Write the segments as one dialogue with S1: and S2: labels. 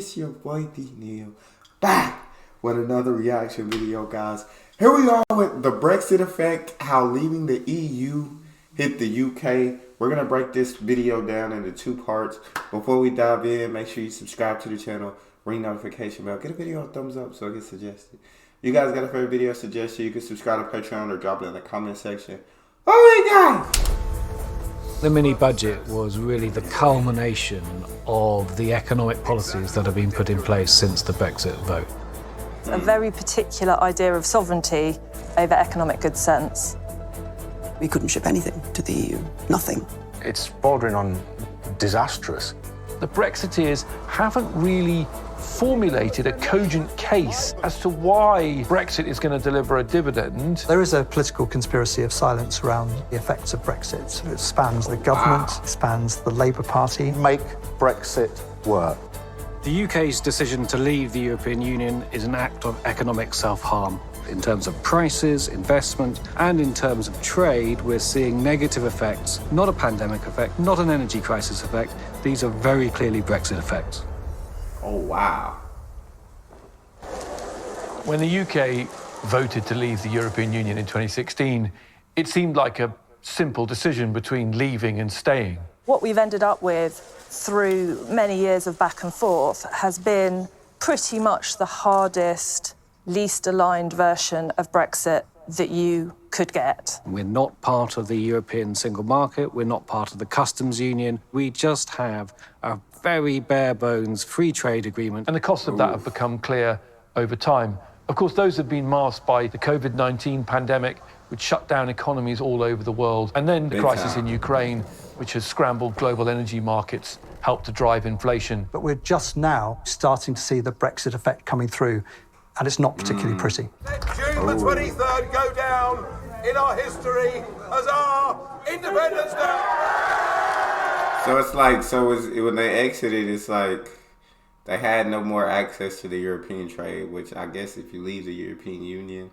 S1: It's your boy D Neal back with another reaction video, guys. Here we are with the Brexit effect, how leaving the EU hit the UK. We're gonna break this video down into two parts. Before we dive in, make sure you subscribe to the channel, ring notification bell, get a video a thumbs up so it gets suggested. You guys got a favorite video suggestion, you can subscribe to Patreon or drop it in the comment section. Oh my God!
S2: The mini budget was really the culmination of the economic policies that have been put in place since the Brexit vote.
S3: A very particular idea of sovereignty over economic good sense.
S4: We couldn't ship anything to the EU, nothing.
S5: It's bordering on disastrous.
S6: The Brexiteers haven't really formulated a cogent case as to why Brexit is going to deliver a dividend.
S7: There is a political conspiracy of silence around the effects of Brexit. It spans the government, spans the Labour Party.
S5: Make Brexit work.
S2: The UK's decision to leave the European Union is an act of economic self-harm. In terms of prices, investment, and in terms of trade, we're seeing negative effects, not a pandemic effect, not an energy crisis effect. These are very clearly Brexit effects.
S1: Oh, wow.
S6: When the UK voted to leave the European Union in 2016, it seemed like a simple decision between leaving and staying.
S3: What we've ended up with through many years of back and forth has been pretty much the hardest, least aligned version of Brexit that you could get.
S2: We're not part of the European single market. We're not part of the customs union. We just have a very bare bones free trade agreement.
S6: And the costs of that have become clear over time. Of course, those have been masked by the COVID-19 pandemic, which shut down economies all over the world. And then the crisis in Ukraine, which has scrambled global energy markets, helped to drive inflation.
S7: But we're just now starting to see the Brexit effect coming through, and it's not particularly pretty.
S8: Let June the 23rd go down in our history as our Independence Day.
S1: So it's like, when they exited, it's like they had no more access to the European trade, which I guess if you leave the European Union,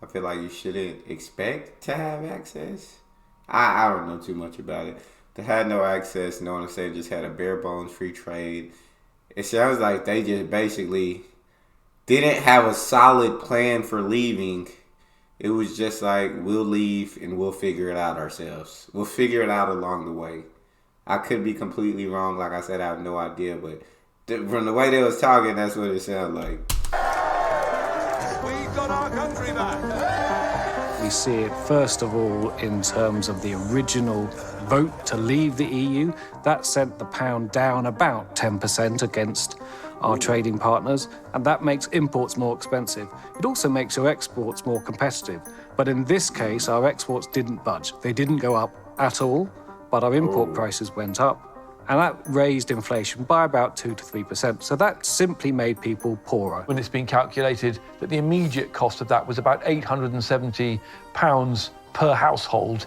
S1: I feel like you shouldn't expect to have access. I don't know too much about it. They had no access, no one said just had a bare bones free trade. It sounds like they just basically didn't have a solid plan for leaving. It was just like, we'll leave and we'll figure it out ourselves. We'll figure it out along the way. I could be completely wrong. Like I said, I have no idea, but from the way they was talking, that's what it sounded like.
S8: We got our country back.
S2: We see it, first of all, in terms of the original vote to leave the EU. That sent the pound down about 10% against our trading partners, and that makes imports more expensive. It also makes our exports more competitive. But in this case, our exports didn't budge. They didn't go up at all, but our import prices went up. And that raised inflation by about 2 to 3%. So that simply made people poorer.
S6: When it's been calculated that the immediate cost of that was about £870 per household.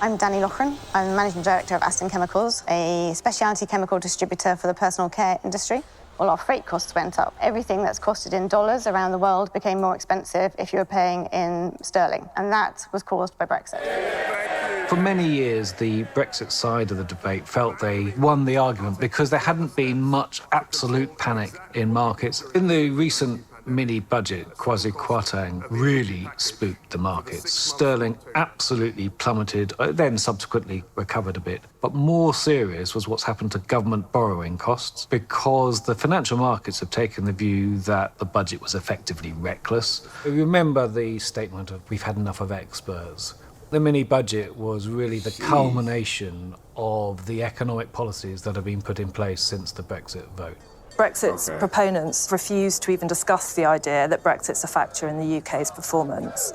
S9: I'm Danny Loughran. I'm Managing Director of Aston Chemicals, a specialty chemical distributor for the personal care industry. Well, our freight costs went up. Everything that's costed in dollars around the world became more expensive if you were paying in sterling. And that was caused by Brexit.
S2: For many years, the Brexit side of the debate felt they won the argument because there hadn't been much absolute panic in markets. In the recent mini-budget, Kwasi Kwarteng really spooked the markets. Sterling absolutely plummeted, then subsequently recovered a bit. But more serious was what's happened to government borrowing costs, because the financial markets have taken the view that the budget was effectively reckless. Remember the statement of, we've had enough of experts. The mini-budget was really the culmination of the economic policies that have been put in place since the Brexit vote.
S3: Brexit's proponents refuse to even discuss the idea that Brexit's a factor in the UK's performance.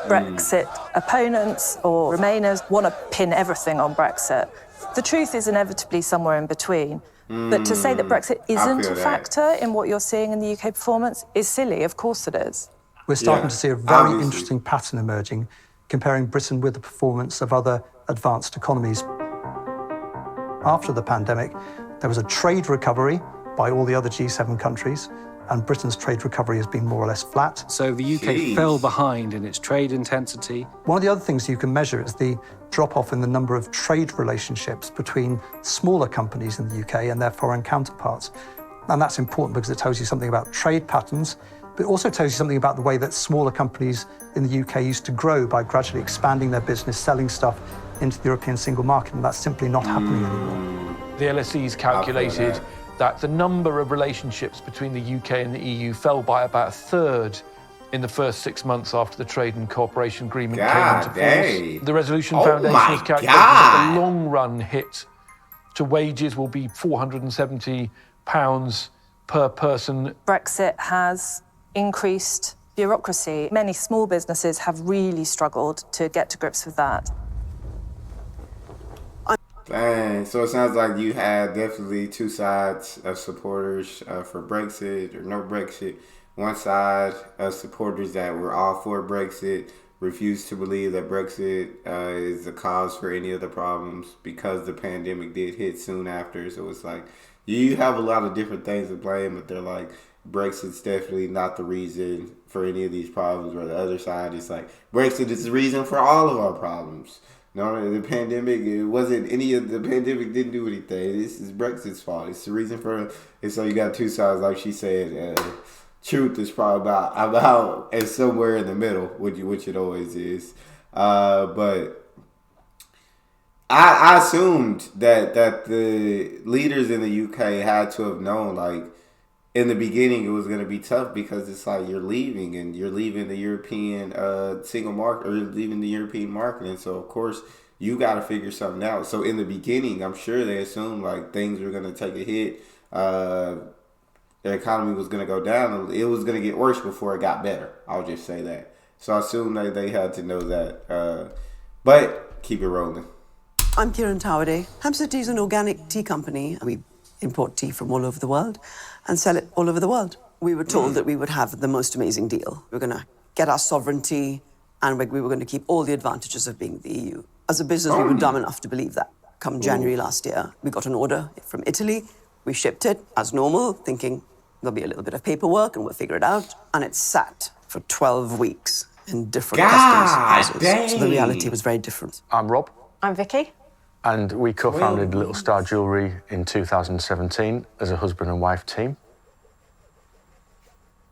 S3: Brexit opponents or Remainers want to pin everything on Brexit. The truth is inevitably somewhere in between. But to say that Brexit isn't a factor in what you're seeing in the UK performance is silly. Of course it is.
S7: We're starting to see a very interesting pattern emerging, comparing Britain with the performance of other advanced economies. After the pandemic, there was a trade recovery by all the other G7 countries, and Britain's trade recovery has been more or less flat.
S2: So the UK fell behind in its trade intensity.
S7: One of the other things you can measure is the drop-off in the number of trade relationships between smaller companies in the UK and their foreign counterparts. And that's important because it tells you something about trade patterns, but it also tells you something about the way that smaller companies in the UK used to grow by gradually expanding their business, selling stuff into the European single market, and that's simply not happening anymore.
S6: The LSE's calculated that the number of relationships between the UK and the EU fell by about a third in the first 6 months after the Trade and Cooperation Agreement came into force. The Resolution Foundation has calculated that the long-run hit to wages will be £470 per person.
S3: Brexit has increased bureaucracy. Many small businesses have really struggled to get to grips with that.
S1: Dang, so it sounds like you had definitely two sides of supporters for Brexit or no Brexit. One side of supporters that were all for Brexit, refused to believe that Brexit is the cause for any of the problems because the pandemic did hit soon after. So it's like you have a lot of different things to blame, but they're like, Brexit's definitely not the reason for any of these problems. Or the other side is like, Brexit is the reason for all of our problems. No, the pandemic, it wasn't any of the pandemic didn't do anything. This is Brexit's fault. It's the reason for it. And so you got two sides, like she said. Truth is probably about and somewhere in the middle, which it always is. But I assumed that the leaders in the UK had to have known, like, in the beginning it was going to be tough because it's like you're leaving the European single market, or you're leaving the European market, and so of course you got to figure something out. So in the beginning, I'm sure they assumed like things were going to take a hit, the economy was going to go down, it was going to get worse before it got better. I'll just say that. So I assume they had to know that, but keep it rolling.
S4: I'm Kieran Towerday. Hampstead Tea is an organic tea company. We import tea from all over the world and sell it all over the world. We were told that we would have the most amazing deal. We were going to get our sovereignty and we were going to keep all the advantages of being the EU. As a business, we were dumb enough to believe that. Come January last year, we got an order from Italy. We shipped it as normal, thinking there'll be a little bit of paperwork and we'll figure it out. And it sat for 12 weeks in different customs houses.
S1: Dang.
S4: So the reality was very different.
S5: I'm Rob.
S9: I'm Vicky.
S5: And we co-founded Little Star Jewellery in 2017 as a husband and wife team.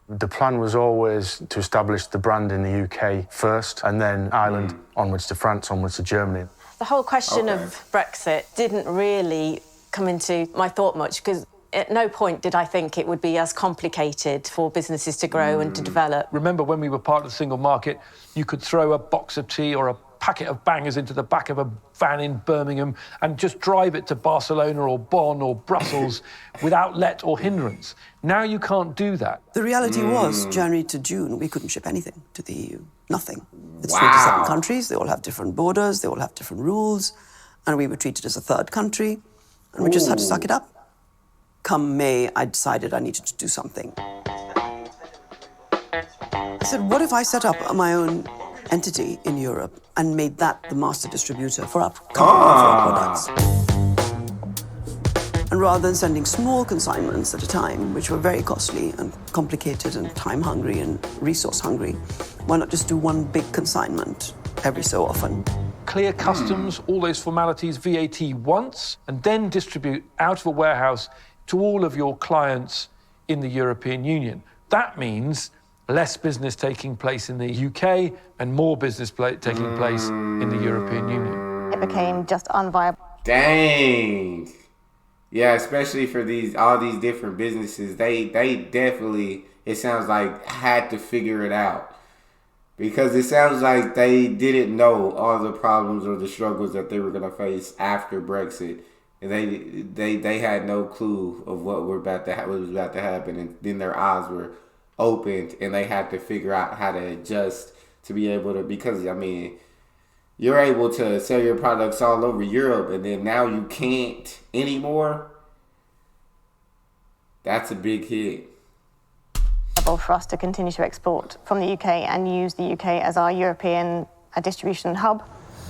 S5: The plan was always to establish the brand in the UK first, and then Ireland, onwards to France, onwards to Germany.
S9: The whole question of Brexit didn't really come into my thought much, because at no point did I think it would be as complicated for businesses to grow and to develop.
S6: Remember, when we were part of the single market, you could throw a box of tea or a packet of bangers into the back of a van in Birmingham and just drive it to Barcelona or Bonn or Brussels without let or hindrance. Now you can't do that.
S4: The reality was, January to June, we couldn't ship anything to the EU. Nothing. It's 27 countries, they all have different borders, they all have different rules, and we were treated as a third country, and we just had to suck it up. Come May, I decided I needed to do something. I said, what if I set up my own entity in Europe and made that the master distributor for our company, for our products? And rather than sending small consignments at a time, which were very costly and complicated and time-hungry and resource-hungry, why not just do one big consignment every so often?
S6: Clear customs, all those formalities, VAT once, and then distribute out of a warehouse to all of your clients in the European Union. That means less business taking place in the UK and more business taking place in the European Union.
S9: It became just unviable.
S1: Dang. Yeah, especially for all these different businesses, they definitely, it sounds like, had to figure it out. Because it sounds like they didn't know all the problems or the struggles that they were going to face after Brexit. And they had no clue of what was about to happen. And then their eyes were opened and they had to figure out how to adjust to be able to, because, I mean, you're able to sell your products all over Europe and then now you can't anymore. That's a big hit.
S9: For us to continue to export from the UK and use the UK as our European distribution hub.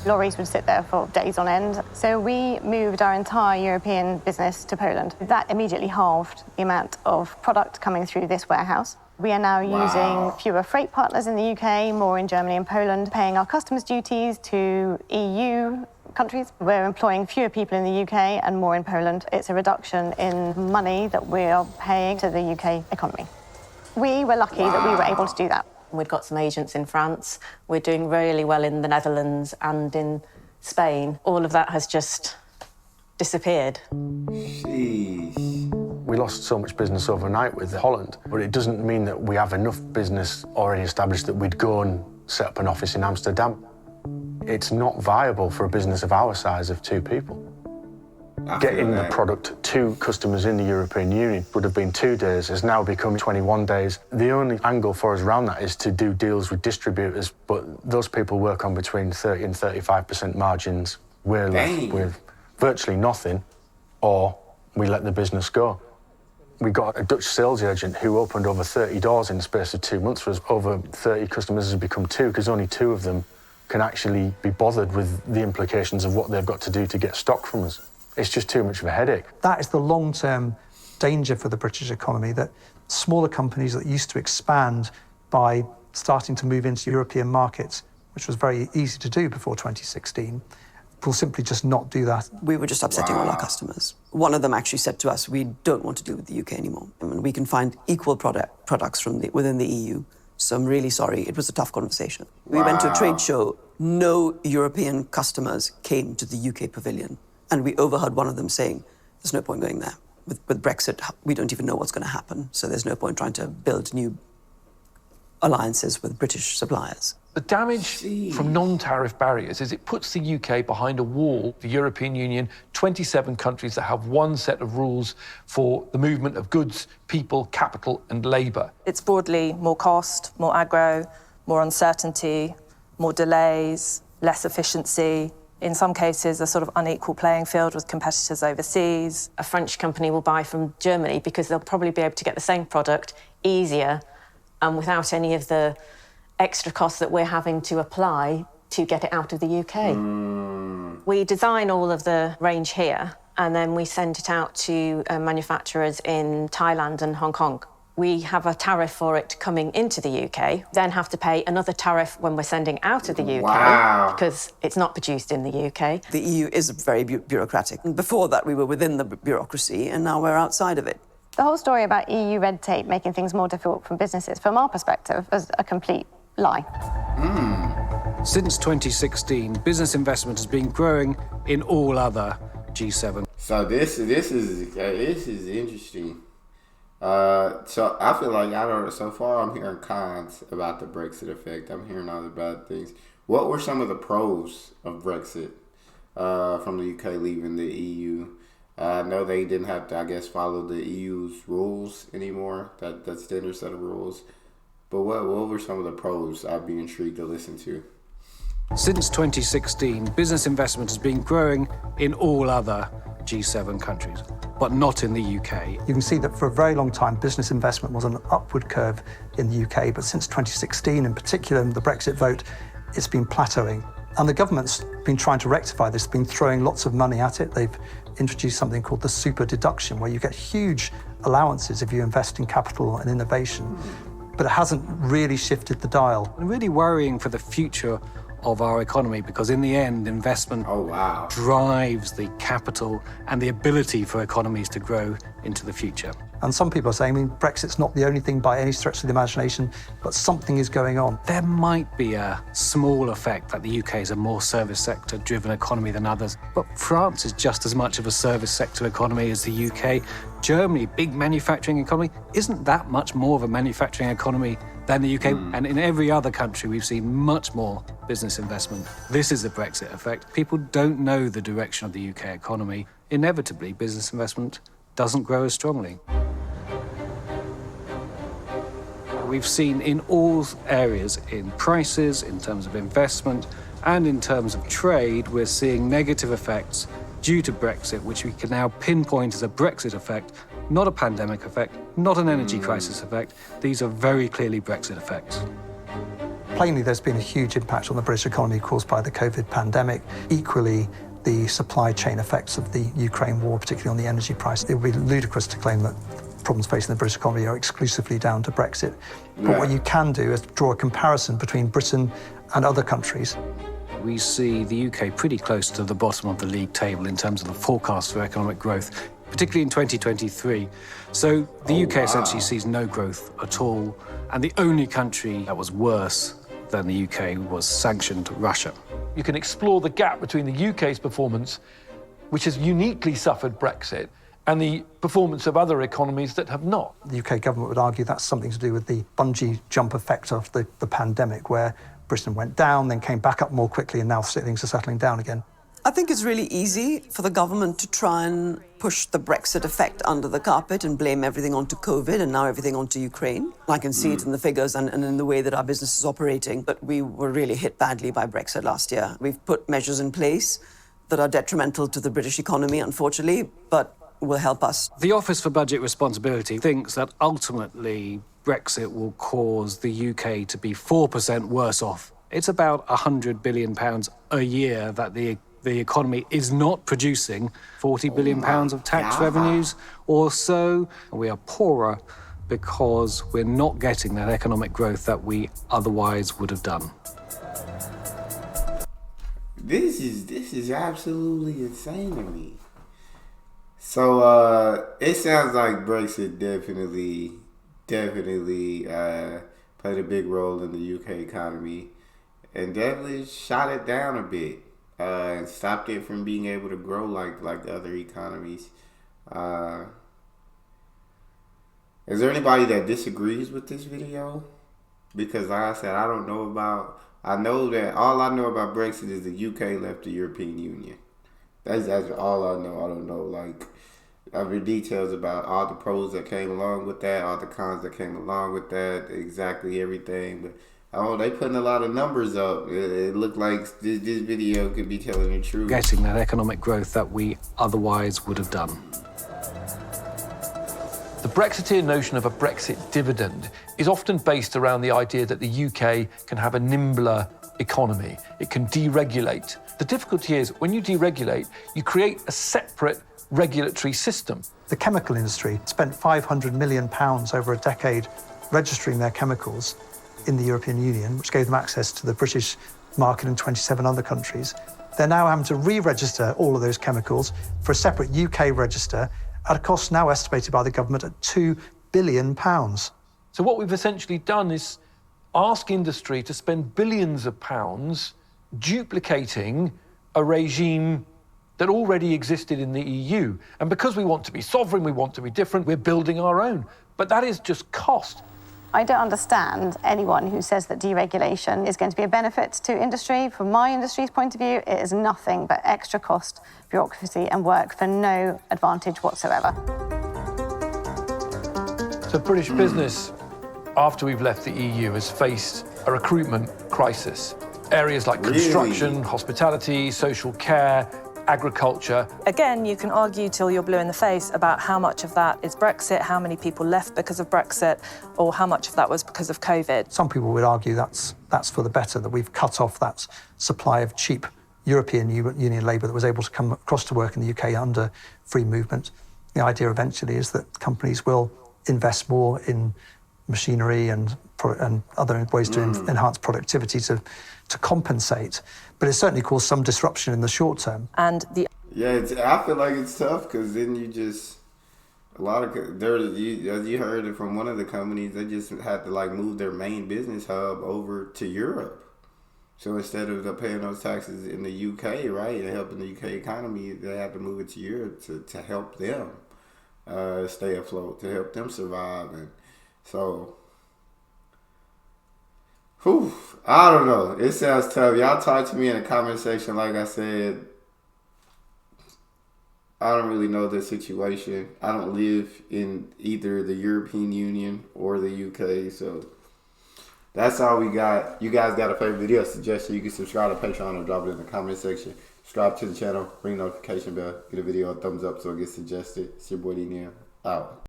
S9: Lorries would sit there for days on end. So we moved our entire European business to Poland. That immediately halved the amount of product coming through this warehouse. We are now using fewer freight partners in the UK, more in Germany and Poland, paying our customs duties to EU countries. We're employing fewer people in the UK and more in Poland. It's a reduction in money that we are paying to the UK economy. We were lucky that we were able to do that.
S10: We've got some agents in France. We're doing really well in the Netherlands and in Spain. All of that has just disappeared.
S1: Jeez.
S5: We lost so much business overnight with Holland, but it doesn't mean that we have enough business already established that we'd go and set up an office in Amsterdam. It's not viable for a business of our size of 2 people. Getting the product to customers in the European Union would have been 2 days, has now become 21 days. The only angle for us around that is to do deals with distributors, but those people work on between 30 and 35% margins. We're left with virtually nothing, or we let the business go. We got a Dutch sales agent who opened over 30 doors in the space of 2 months for us. Over 30 customers has become 2, because only 2 of them can actually be bothered with the implications of what they've got to do to get stock from us. It's just too much of a headache.
S7: That is the long-term danger for the British economy, that smaller companies that used to expand by starting to move into European markets, which was very easy to do before 2016, will simply just not do that.
S4: We were just upsetting all our customers. One of them actually said to us, we don't want to deal with the UK anymore. I mean, we can find equal products from within the EU, so I'm really sorry. It was a tough conversation. We went to a trade show. No European customers came to the UK pavilion. And we overheard one of them saying, there's no point going there. With Brexit, we don't even know what's going to happen, so there's no point trying to build new alliances with British suppliers.
S6: The damage from non-tariff barriers is it puts the UK behind a wall. The European Union, 27 countries that have one set of rules for the movement of goods, people, capital and labour.
S3: It's broadly more cost, more aggro, more uncertainty, more delays, less efficiency. In some cases, a sort of unequal playing field with competitors overseas.
S10: A French company will buy from Germany because they'll probably be able to get the same product easier and without any of the extra costs that we're having to apply to get it out of the UK. We design all of the range here and then we send it out to manufacturers in Thailand and Hong Kong. We have a tariff for it coming into the UK, then have to pay another tariff when we're sending out of the UK because it's not produced in the UK.
S4: The EU is very bureaucratic. And before that, we were within the bureaucracy, and now we're outside of it.
S9: The whole story about EU red tape making things more difficult for businesses, from our perspective, is a complete lie.
S2: Since 2016, business investment has been growing in all other G7.
S1: So this is interesting. So I feel like so far I'm hearing cons about the Brexit effect. I'm hearing all the bad things. What were some of the pros of Brexit from the UK leaving the EU? I know they didn't have to, I guess, follow the EU's rules anymore, that standard set of rules. But what were some of the pros? I'd be intrigued to listen to.
S2: Since 2016, business investment has been growing in all other G7 countries, but not in the UK.
S7: You can see that for a very long time, business investment was on an upward curve in the UK, but since 2016, in particular, the Brexit vote, it's been plateauing. And the government's been trying to rectify this, been throwing lots of money at it. They've introduced something called the super deduction, where you get huge allowances if you invest in capital and innovation. But it hasn't really shifted the dial.
S2: Really worrying for the future of our economy, because in the end, investment drives the capital and the ability for economies to grow into the future.
S7: And some people are saying, Brexit's not the only thing by any stretch of the imagination, but something is going on.
S2: There might be a small effect that the UK is a more service sector driven economy than others, but France is just as much of a service sector economy as the UK. Germany, big manufacturing economy, isn't that much more of a manufacturing economy than the UK. And in every other country, we've seen much more business investment. This is the Brexit effect. People don't know the direction of the UK economy. Inevitably, business investment doesn't grow as strongly. We've seen in all areas, in prices, in terms of investment, and in terms of trade, we're seeing negative effects due to Brexit, which we can now pinpoint as a Brexit effect, not a pandemic effect, not an energy crisis effect. These are very clearly Brexit effects.
S7: Plainly, there's been a huge impact on the British economy caused by the COVID pandemic. Equally, the supply chain effects of the Ukraine war, particularly on the energy price. It would be ludicrous to claim that problems facing the British economy are exclusively down to Brexit. But what you can do is draw a comparison between Britain and other countries.
S2: We see the UK pretty close to the bottom of the league table in terms of the forecast for economic growth, particularly in 2023. So the UK essentially sees no growth at all, and the only country that was worse than the UK was sanctioned Russia.
S6: You can explore the gap between the UK's performance, which has uniquely suffered Brexit, and the performance of other economies that have not.
S7: The UK government would argue that's something to do with the bungee jump effect of the pandemic, where Britain went down, then came back up more quickly, and now things are settling down again.
S4: I think it's really easy for the government to try and push the Brexit effect under the carpet and blame everything onto COVID and now everything onto Ukraine. I can see it in the figures and in the way that our business is operating. But we were really hit badly by Brexit last year. We've put measures in place that are detrimental to the British economy, unfortunately, but will help us.
S2: The Office for Budget Responsibility thinks that ultimately Brexit will cause the UK to be 4% worse off. It's about £100 billion a year that the economy is not producing, £40 billion of tax revenues or so. We are poorer because we're not getting that economic growth that we otherwise would have done.
S1: This is absolutely insane to me. So it sounds like Brexit definitely played a big role in the UK economy and definitely shot it down a bit and stopped it from being able to grow like the other economies. Is there anybody that disagrees with this video? Because like I said, I know that all I know about Brexit is the UK left the European Union. That's all I know. I don't know other details about all the pros that came along with that, all the cons that came along with that, exactly everything. But they putting a lot of numbers up. It looked like this video could be telling the truth.
S2: Getting that economic growth that we otherwise would have done.
S6: The Brexiteer notion of a Brexit dividend is often based around the idea that the UK can have a nimbler economy. It can deregulate. The difficulty is when you deregulate, you create a separate regulatory system.
S7: The chemical industry spent £500 million over a decade registering their chemicals in the European Union, which gave them access to the British market and 27 other countries. They're now having to re-register all of those chemicals for a separate UK register at a cost now estimated by the government at £2 billion.
S6: So what we've essentially done is ask industry to spend billions of pounds duplicating a regime that already existed in the EU. And because we want to be sovereign, we want to be different, we're building our own. But that is just cost.
S9: I don't understand anyone who says that deregulation is going to be a benefit to industry. From my industry's point of view, it is nothing but extra cost, bureaucracy and work for no advantage whatsoever.
S6: So British business, after we've left the EU, has faced a recruitment crisis. Areas like construction, hospitality, social care, agriculture.
S3: Again, you can argue till you're blue in the face about how much of that is Brexit, how many people left because of Brexit, or how much of that was because of COVID.
S7: Some people would argue that's for the better, that we've cut off that supply of cheap European Union labour that was able to come across to work in the UK under free movement. The idea eventually is that companies will invest more in machinery and other ways to enhance productivity to compensate. But it certainly caused some disruption in the short term.
S3: And
S1: I feel like it's tough because then you just you heard it from one of the companies. They just had to move their main business hub over to Europe. So instead of paying those taxes in the UK, right, and helping the UK economy, they had to move it to Europe to help them stay afloat, to help them survive, and so. Whew, I don't know. It sounds tough. Y'all talk to me in the comment section. Like I said, I don't really know the situation. I don't live in either the European Union or the UK, so that's all we got. You guys got a favorite video suggestion? You can subscribe to Patreon or drop it in the comment section. Subscribe to the channel, ring the notification bell, get a video a thumbs up so it gets suggested. It's your boy Neal, out.